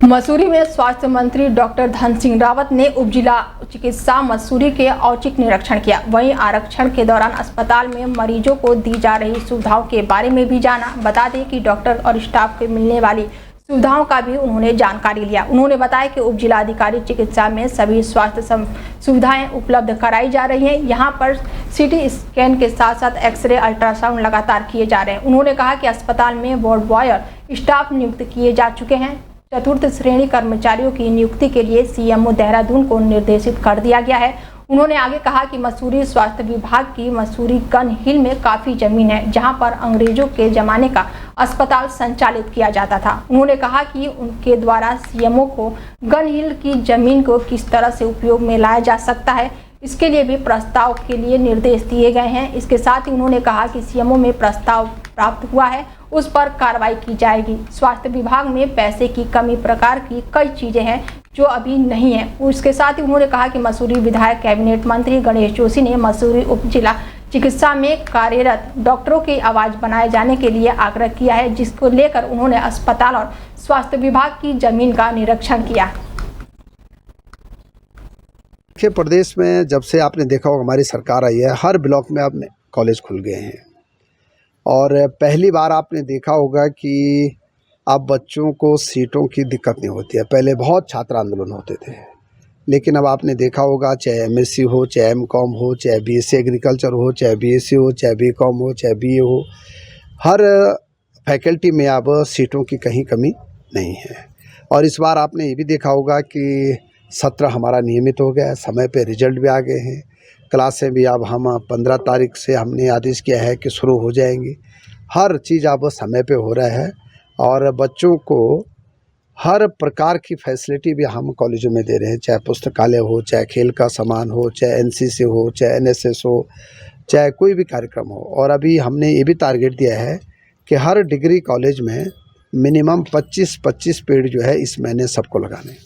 मसूरी में स्वास्थ्य मंत्री डॉक्टर धन सिंह रावत ने उप जिला चिकित्सा मसूरी के औचक निरीक्षण किया। वहीं आरक्षण के दौरान अस्पताल में मरीजों को दी जा रही सुविधाओं के बारे में भी जाना। बता दें कि डॉक्टर और स्टाफ को मिलने वाली सुविधाओं का भी उन्होंने जानकारी लिया। उन्होंने बताया कि उप जिलाधिकारी चिकित्सा में सभी स्वास्थ्य सुविधाएं उपलब्ध कराई जा रही हैं। यहां पर सीटी स्कैन के साथ साथ एक्सरे, अल्ट्रासाउंड लगातार किए जा रहे हैं। उन्होंने कहा कि अस्पताल में वार्ड बॉय और स्टाफ नियुक्त किए जा चुके हैं। चतुर्थ श्रेणी कर्मचारियों की नियुक्ति के लिए सीएमओ देहरादून को निर्देशित कर दिया गया है। उन्होंने आगे कहा कि मसूरी स्वास्थ्य विभाग की मसूरी गन हिल में काफी जमीन है, जहां पर अंग्रेजों के जमाने का अस्पताल संचालित किया जाता था। उन्होंने कहा कि उनके द्वारा सीएमओ को गन हिल की जमीन को किस तरह से उपयोग में लाया जा सकता है, इसके लिए भी प्रस्ताव के लिए निर्देश दिए गए हैं। इसके साथ ही उन्होंने कहा कि सीएमओ में प्रस्ताव प्राप्त हुआ है, उस पर कार्रवाई की जाएगी। स्वास्थ्य विभाग में पैसे की कमी प्रकार की कई चीजें हैं जो अभी नहीं है। उसके साथ ही उन्होंने कहा कि मसूरी विधायक कैबिनेट मंत्री गणेश जोशी ने मसूरी उप जिला चिकित्सा में कार्यरत डॉक्टरों की आवाज बनाए जाने के लिए आग्रह किया है, जिसको लेकर उन्होंने अस्पताल और स्वास्थ्य विभाग की जमीन का निरीक्षण किया। प्रदेश में जब से आपने देखा होगा हमारी सरकार आई है, हर ब्लॉक में अब कॉलेज खुल गए हैं और पहली बार आपने देखा होगा कि अब बच्चों को सीटों की दिक्कत नहीं होती है। पहले बहुत छात्र आंदोलन होते थे, लेकिन अब आपने देखा होगा चाहे एमएससी हो, चाहे एमकॉम हो, चाहे बीएससी एग्रीकल्चर हो, चाहे बीएससी हो, चाहे बीकॉम हो, चाहे बीए हो, हर फैकल्टी में अब सीटों की कहीं कमी नहीं है। और इस बार आपने ये भी देखा होगा कि सत्र हमारा नियमित हो गया है, समय पे रिजल्ट भी आ गए हैं। क्लासें भी अब हम 15 तारीख से हमने आदेश किया है कि शुरू हो जाएंगी। हर चीज़ अब समय पे हो रहा है और बच्चों को हर प्रकार की फैसिलिटी भी हम कॉलेजों में दे रहे हैं, चाहे पुस्तकालय हो, चाहे खेल का सामान हो, चाहे एनसीसी हो, चाहे एनएसएस हो, चाहे कोई भी कार्यक्रम हो। और अभी हमने ये भी टारगेट दिया है कि हर डिग्री कॉलेज में मिनिमम 25-25 पेड़ जो है इस महीने सबको लगाने।